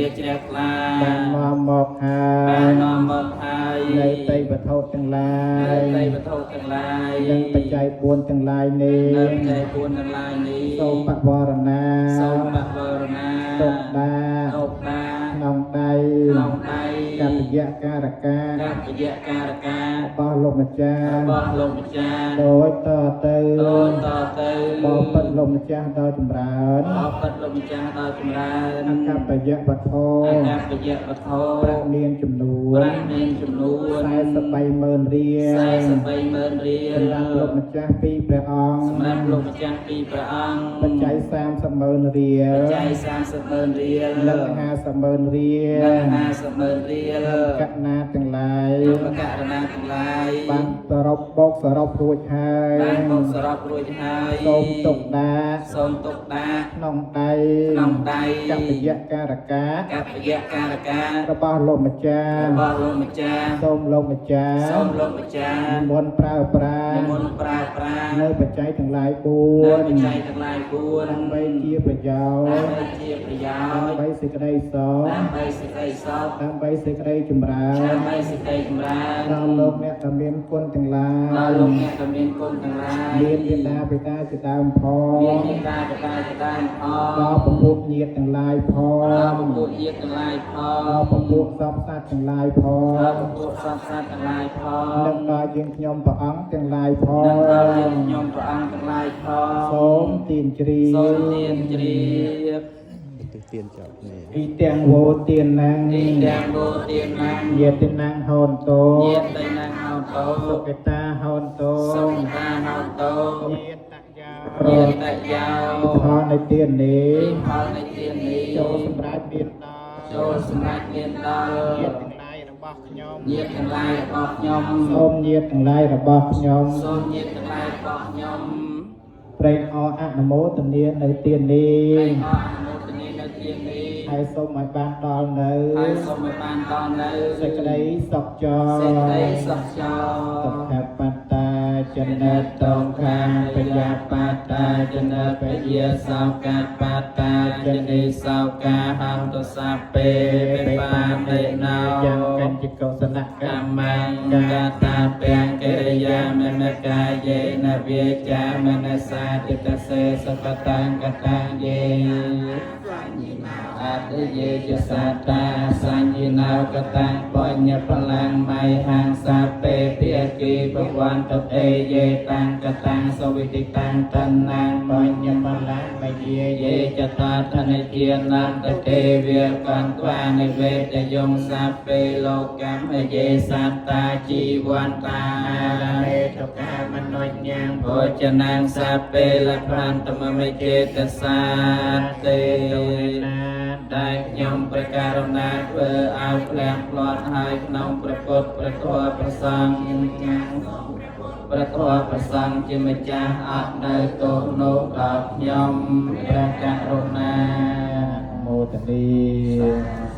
វាជ្រះថ្លា បាននាំមកហើ បាន យ នាំមកហើយ នៃតីវត្ថុទាំងឡា នៅ យ នៃវត្ថុទាំងឡាយ និងបច្ច័យ4ទាំងឡាយនេះ នៅបច្ច័យ4ទាំងឡាយនេះ សូមបវរណា សូមបវរណា ទុកដា ទុកដា ក្នុងដៃ ក្នុងដៃ កតយៈការកា កតយៈការកា របស់លោកម្ចាស់ របស់លោកម្ចាស់ ដូចតទៅ ដូចតទៅ បបិទ្ធលោកម្ចាស់ដល់ចម្រើន អបិទ្ធលោកម្ចាស់ដល់ចម្រើន អកបយៈវត្ថុ អកបយៈវត្ថុ ប្រាក់មានចំនួន ប្រាក់មានចំនួន 430000រៀល 430000រៀល សម្រាប់លោកម្ចាស់ពីព្រះអង្គ សម្រាប់លោកម្ចាស់ពីព្រះអង្គ បច្ច័យ3000000រៀល បច្ច័យ300,000រៀល និង5000000រៀល និង500,000រៀល កណាទាំងឡាយ បកករណាទាំងឡាយ បានសរុបបោកសរុបរួចហើយ បានមកសរុបរួចហើយ សូមទុកដា សូមទុកដាក់ ក្នុងដៃ ក្នុងដៃ កបយៈការកា កបយៈការកា របស់លោកម្ចាស់ របស់លោកម្ចាស់ សូមលោកម្ចាស់ សូមលោកម្ចាស់ និមន្តប្រើប្រាស់ និមន្តប្រើប្រាស់ នៅបច្ច័យទាំងឡាយ នៅបច្ច័យ 4 ទាំងឡាយ4 ដើម្បីជាប្រយោជន៍ ដើម្បីជាប្រយោជន៍ ដើម្បីសេចក្តីសុខ ដើម្បីសេចក្តីសុខ ដើម្បីសេចក្តីចម្រើន ដើម្បីសេចក្តីចម្រើន ដល់លោកអ្នកដែលមានគុណទាំងឡា ដល់ យ លោកអ្នកដែលមានគុណទាំងឡាយ មានមេត្តាបិតាជាដើមផ មាន ង មេត្តាបតាជាដើមផង ដល់ពពួកញាតិទាំងឡាយផ ដល់ ង ពពួកញាតិទាំងឡាយផង ដល់ពពួកសពសត្វទាំងឡាយផ ដល់ ង ពពួកសត្វទាំងឡាយផង និងដល់យើងខ្ញុំព្រះអង្គទាំងឡាយផ និងដល់យើង ង ខ្ញុំព្រះអង្គទាំងឡាយផង សូមទានជ្រា សូម ប ទានជ្រាប ទៀនចោលនេះ អ៊ីទាំងវោទានណាំង ទីទាំងលោទានណាំ ញាតិណាំងហូនតោ ញាតិទៅណាំហៅតោ សុខិតាហូនតោ សុខតាហៅតោ ញាតិតយោ ញាតិតយោ ផលនៃទាននេះ ផលនៃទាននេះ ចូលសម្រាប់មានដល់ ចូលសម្រាប់មានដល់ ញាតិទាំងឡាយរបស់ខ្ញុំ ញាតិទាំងឡាយរបស់ខ្ញុំ សូមញាតិទាំងឡាយរបស់ខ្ញុំ សូមញាតិទាំងឡាយរបស់ខ្ញុំ ប្រេងអរអនុមោទនានៅទាននេះ ហើយអរអនុមោទនានៅទាននេះ ហើយសូមឲ្យបានដល់នៅ ហើយសូមឲ្យបានដល់នៅ សេចក្តីសុខចរ សេចក្តីសុខចោ សុខបត្តាចំណេតតងខាងបញ្ញាបត្តាចំណេតបយាសោកាបត្តាចនិសោកាហំទសាពេបេបានិណោយ៉ាងកញ្ចកុសលកម្ម កម្មកាតាពេងកិរិយាមនកាយេនវិចាមនសាតិតសេសកតាំកតាំយេអតិយេចសាតាសញ្ញិណោកតាំបញ្ញបលាំងមៃហង្សាពេភិអគីភវន្តតេយេតាំកតាំសវិតិតាំតណាំបញ្ញបលាំងមយាយេចតាធនិជានន្តទេវាកន្ត្វានិវេតយងសាពេលោកកម្មយេសត្តាជីវន្តារេតុកាមនុញ្ញភោចនាងសាពេលភន្តមមិចេតសាទេដែលខ្ញុំប្រការណាធ្វើឲ្យផ្លែផ្លាត់ហើយក្នុងព្រះពុទ្ធព្រះធម៌ព្រះសង្ឃព្រះធម៌ព្រះសង្ឃជាម្ចាស់អត់នៅទោសនោះដល់ខ្ញុំព្រះករុណា មោទនី